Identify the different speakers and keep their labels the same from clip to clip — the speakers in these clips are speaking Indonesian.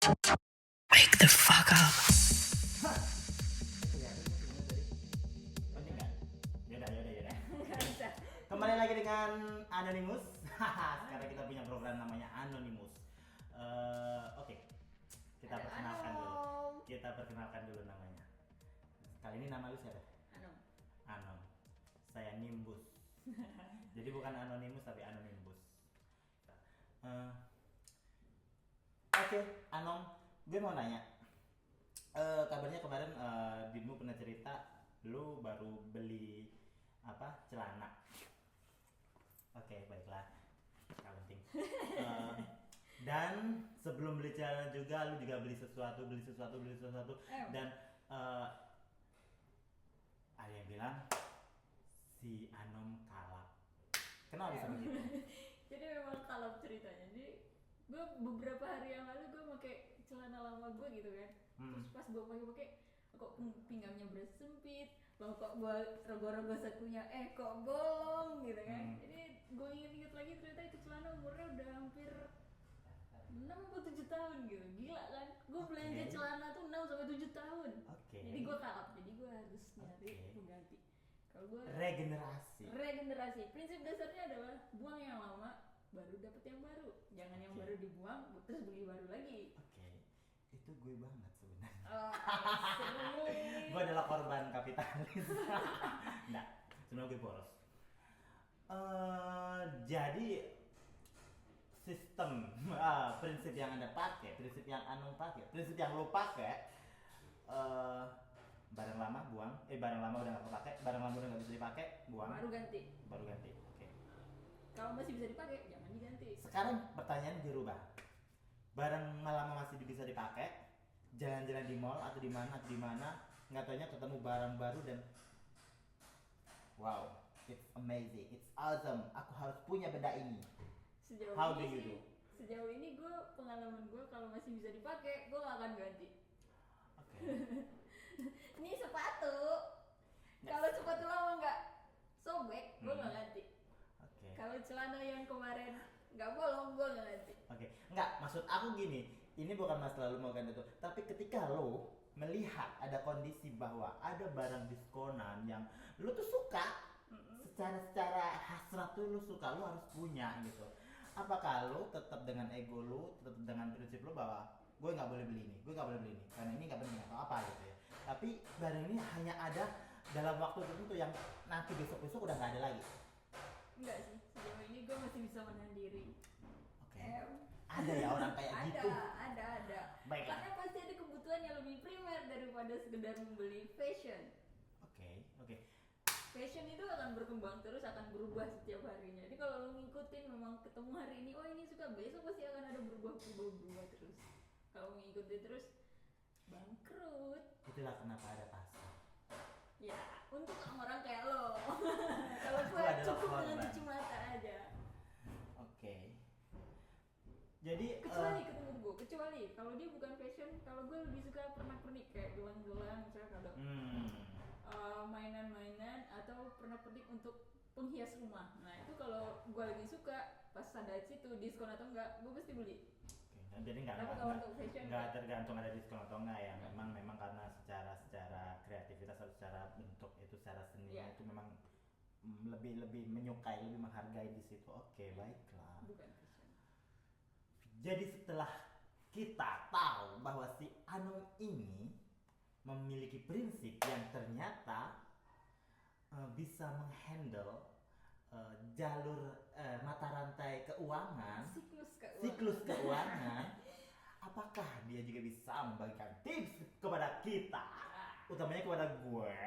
Speaker 1: Wake the fuck up.
Speaker 2: Penting nggak? Yaudah. Kembali lagi dengan Anonymous. Sekarang kita punya program namanya Anonymous. Oke. Kita perkenalkan dulu namanya. Kali ini nama lu siapa? Anom. Saya Nimbus. Jadi bukan Anonymous tapi Anonymous. Oke, Anom, gue mau nanya. Kabarnya kemarin Dinmu pernah cerita lu baru beli celana. Oke, baiklah. Gak penting. Dan sebelum beli celana juga lu juga beli sesuatu dan ada yang bilang si Anom kalap. Kenapa bisa begitu?
Speaker 3: Jadi memang kalap ceritanya. Jadi gue beberapa hari yang lalu gue pakai celana lama gue gitu kan. Terus pas gue pakai kok pinggangnya berasa sempit, loh kok gue rogo-rogo sakunya kok bolong gitu kan. Jadi gue inget-inget lagi ternyata itu celana umurnya udah hampir 6 atau 7 tahun gitu. Gila kan? Gue belanja celana tuh 6 sampai 7 tahun. Jadi gue kalap. Jadi gue harus nyari pengganti. Kalau gue regenerasi. Prinsip dasarnya adalah buang yang lama baru dapat yang baru. Jangan yang baru dibuang terus beli baru lagi.
Speaker 2: Itu gue banget sebenarnya.
Speaker 3: Gue
Speaker 2: Gue adalah korban kapitalis. Enggak, sebenarnya gue boros. Jadi sistem prinsip yang Anda pakai, prinsip yang Anom pakai, prinsip yang lo pakai, barang lama buang, barang lama udah nggak kepake, barang lama udah nggak bisa dipakai, buang.
Speaker 3: baru ganti.
Speaker 2: Oke.
Speaker 3: Kalau masih bisa dipakai, jangan diganti.
Speaker 2: Sekarang pertanyaan dirubah. Barang lama masih bisa dipakai, jalan-jalan di mall atau di mana, nggak taunya ketemu barang baru dan wow, it's amazing, it's awesome. Aku harus punya benda ini. How do you do?
Speaker 3: Sejauh ini gue pengalaman gue kalau masih bisa dipakai, gue gak akan ganti. Ini sepatu. Kalau sepatu lama nggak sobek, gue nggak ganti. Kalau celana yang kemarin nggak bolong, gue nggak ganti.
Speaker 2: Nggak, maksud aku gini, ini bukan masalah lu mau ganti itu, tapi ketika lo melihat ada kondisi bahwa ada barang diskonan yang lu tuh suka, secara hasrat tuh lu suka, lu harus punya gitu. Apakah lu tetap dengan ego lu, tetap dengan prinsip lu bahwa gue nggak boleh beli ini, karena ini nggak penting atau apa gitu ya. Tapi barang ini hanya ada dalam waktu tertentu yang nanti besok udah nggak ada lagi.
Speaker 3: Enggak sih, sejauh ini gue masih bisa menahan diri.
Speaker 2: Ada ya orang kayak gitu.
Speaker 3: Ada.
Speaker 2: Baiklah.
Speaker 3: Karena pasti ada kebutuhan yang lebih primer daripada sekedar membeli fashion.
Speaker 2: Oke.
Speaker 3: Fashion itu akan berkembang terus, akan berubah setiap harinya. Jadi kalau lo ngikutin memang ketemu hari ini, oh ini suka, besok pasti akan ada berubah terus. Kalau ngikutin terus bangkrut.
Speaker 2: Itulah kenapa ada pasar.
Speaker 3: Ya, untuk orang kayak lo. Kalau gue cukup dengan cuci mata aja.
Speaker 2: Oke. Jadi
Speaker 3: kecuali kalau dia bukan fashion, kalau gue lebih suka pernak-pernik kayak gelang-gelang misalnya kado. Mainan-mainan atau pernak-pernik untuk penghias rumah. Nah itu kalau gue lagi suka, pas ada situ diskon atau enggak, gue pasti beli.
Speaker 2: Jadi nggak tergantung ada diskon atau enggak ya. Memang karena secara kreativitas atau secara bentuk itu, secara seni itu memang lebih menyukai, lebih menghargai di situ. Oke, baiklah.
Speaker 3: Bukan fashion.
Speaker 2: Jadi setelah kita tahu bahwa si Anom ini memiliki prinsip yang ternyata bisa menghandle jalur mata rantai keuangan, siklus keuangan. Apakah dia juga bisa membagikan tips kepada kita, utamanya kepada gue?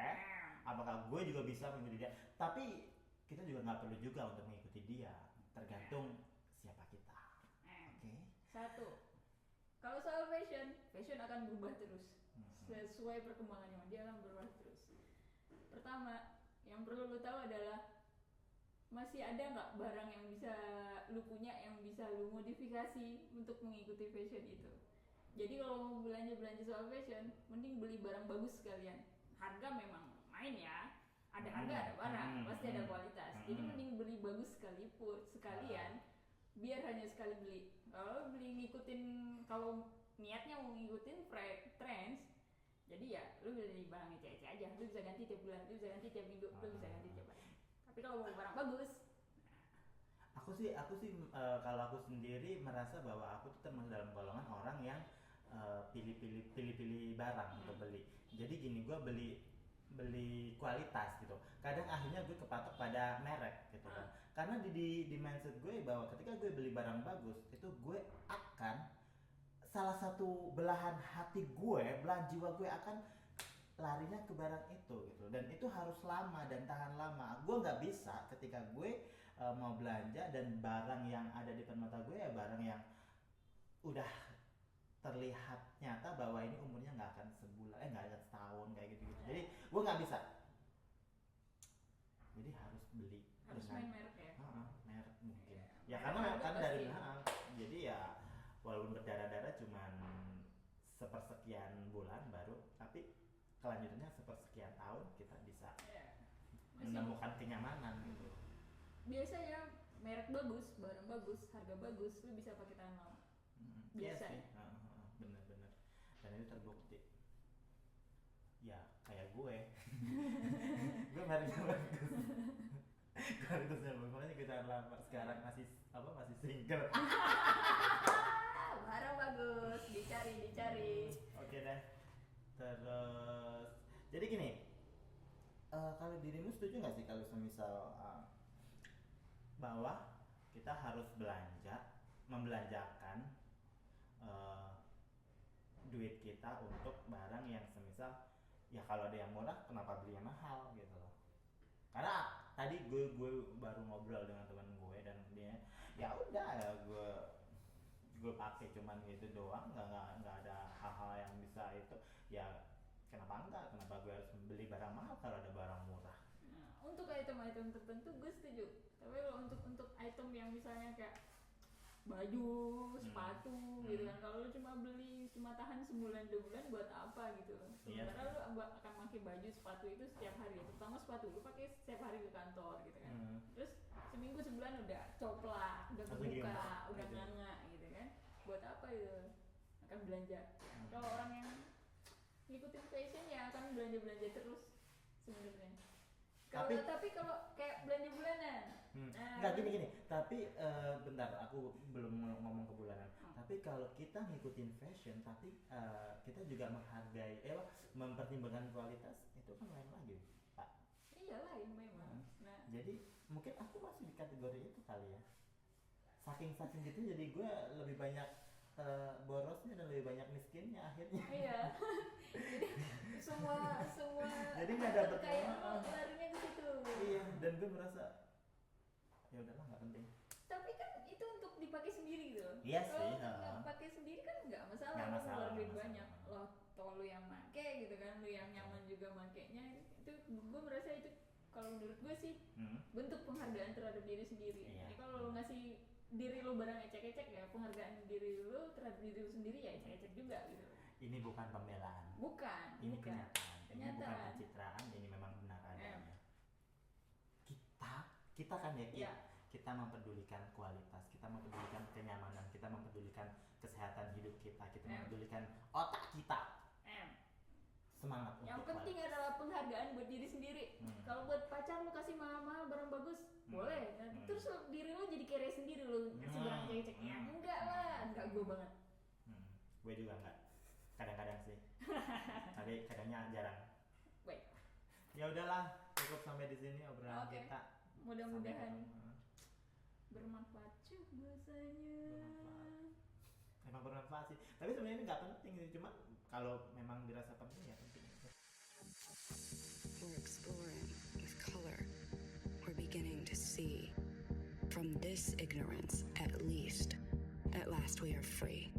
Speaker 2: Apakah gue juga bisa mengikuti dia? Tapi kita juga nggak perlu juga untuk mengikuti dia, tergantung siapa kita.
Speaker 3: Satu, kalau soal fashion akan berubah terus. Sesuai perkembangannya, dia akan berubah terus. Pertama, yang perlu lo tahu adalah masih ada nggak barang yang bisa lu punya yang bisa lu modifikasi untuk mengikuti fashion itu. Jadi kalau mau belanja soal fashion, mending beli barang bagus sekalian. Harga memang main ya, ada harga ada barang, pasti ada kualitas. Jadi mending beli bagus sekalian, biar hanya sekali beli. Kalau beli ngikutin, kalau niatnya mau ngikutin trends, jadi ya lu beli barang ece-ece aja, lu bisa ganti tiap bulan, lu bisa ganti tiap minggu, lu bisa ganti tiap hari. Tapi kalau mau barang bagus,
Speaker 2: Aku sih kalau aku sendiri merasa bahwa aku tuh termasuk dalam golongan orang yang pilih-pilih barang untuk beli. Jadi gini, gue beli kualitas gitu. Kadang akhirnya gue kepatok pada merek gitu kan. Karena di mindset gue bahwa ketika gue beli barang bagus, itu gue akan salah satu belahan hati gue, belahan jiwa gue akan larinya ke barang itu gitu. Dan itu harus lama dan tahan lama. Gue nggak bisa ketika gue mau belanja dan barang yang ada di depan mata gue ya barang yang udah terlihat nyata bahwa ini umurnya nggak akan sebulan, nggak akan setahun kayak gitu-gitu. Jadi gue nggak bisa. Jadi harus beli
Speaker 3: harus
Speaker 2: dengan
Speaker 3: main merek ya.
Speaker 2: merek mungkin.
Speaker 3: Iya,
Speaker 2: Ya
Speaker 3: merek
Speaker 2: karena
Speaker 3: harga
Speaker 2: kan dari
Speaker 3: pasti.
Speaker 2: jadi ya walaupun berdarah-darah cuman sepersekian bulan baru, tapi kelanjutannya sepersekian tahun kita bisa
Speaker 3: Iya.
Speaker 2: menemukan kenyamanan gitu.
Speaker 3: Biasanya merek bagus, barang bagus, harga bagus, lu bisa pakai tahan lama.
Speaker 2: Iya
Speaker 3: Biasa.
Speaker 2: sih, bener-bener. Dan itu terbukti. Ya kayak gue, gue mereknya bagus. Kualitasnya bagus, makanya kita lama sekarang masih single.
Speaker 3: Barang bagus, dicari.
Speaker 2: Oke deh. Terus, jadi gini, kalau dirimu setuju nggak sih kalau semisal bahwa kita harus membelanjakan duit kita untuk barang yang semisal ya kalau ada yang murah kenapa beli yang mahal gitu loh. Karena tadi gue baru ngobrol dengan teman gue dan dia ya udah ya gue pakai cuman gitu doang, nggak ada hal-hal yang bisa itu ya kenapa gue harus beli barang mahal kalau ada barang murah.
Speaker 3: Nah, untuk item-item tertentu gue setuju. Tapi kalau untuk item yang misalnya kayak baju, sepatu gitu kan, kalau lu cuma tahan sebulan 2 bulan buat apa gitu. Sementara lu akan pakai baju sepatu itu setiap hari, terutama sepatu lu pakai setiap hari ke kantor gitu kan. Terus seminggu sebulan udah coplak, udah kebuka, udah nganga gitu kan. Buat apa itu? Akan belanja. Kalau orang yang ngikutin fashion ya akan belanja terus sebenarnya. Tapi kalau kayak belanja bulanan,
Speaker 2: nggak gini. Tapi bentar, aku belum ngomong ke bulanan. Tapi kalau kita ngikutin fashion, tapi kita juga menghargai, mempertimbangkan kualitas, itu kan lain lagi, Pak.
Speaker 3: Iya lain memang. Nah,
Speaker 2: jadi mungkin aku masih di kategori itu kali ya. Saking gitu, jadi gue lebih banyak borosnya dan lebih banyak miskinnya akhirnya.
Speaker 3: Iya. Jadi semua
Speaker 2: jadi nggak dapet
Speaker 3: kayak larinya ke situ.
Speaker 2: Iya, dan gue merasa ya udahlah nggak penting.
Speaker 3: Tapi kan itu untuk dipakai sendiri gitu.
Speaker 2: Iya sih.
Speaker 3: Kalau pakai sendiri kan nggak masalah.
Speaker 2: Nggak masalah.
Speaker 3: Lebih banyak loh. Toh lu yang make gitu kan, lu yang nyaman juga makainya. Itu gue merasa itu kalau menurut gue sih bentuk penghargaan terhadap diri sendiri.
Speaker 2: Iya.
Speaker 3: Jadi kalau lu ngasih diri lu barang ecek-ecek ya penghargaan diri lu terhadap diri lu sendiri ya ecek-ecek juga gitu.
Speaker 2: Ini bukan pembelaan.
Speaker 3: Ini
Speaker 2: Kenyataan. Ini bukan pencitraan, ini memang benar adanya. Kita kan ya, kita mempedulikan kualitas, kita mempedulikan kenyamanan, kita mempedulikan kesehatan hidup kita mempedulikan otak kita. Semangat
Speaker 3: Yang
Speaker 2: untuk
Speaker 3: penting
Speaker 2: kualitas.
Speaker 3: adalah penghargaan buat diri sendiri. Kalau buat pacar lu kasih mahal-mahal barang bagus, boleh. Terus diri lu jadi kere sendiri lu kasih barang cek-cek. Ya enggak lah, enggak gue banget.
Speaker 2: Gue juga enggak. Kadang-kadang sih. Tapi kadangnya jarang.
Speaker 3: Baik.
Speaker 2: Ya udahlah, cukup sampai di sini obrolan kita.
Speaker 3: Mudah-mudahan bermanfaat bahasanya.
Speaker 2: Emang bermanfaat sih. Tapi sebenarnya ini nggak penting sih, cuma kalau memang dirasa penting ya penting.
Speaker 1: We're exploring with color. We're beginning to see. From this ignorance, at last we are free.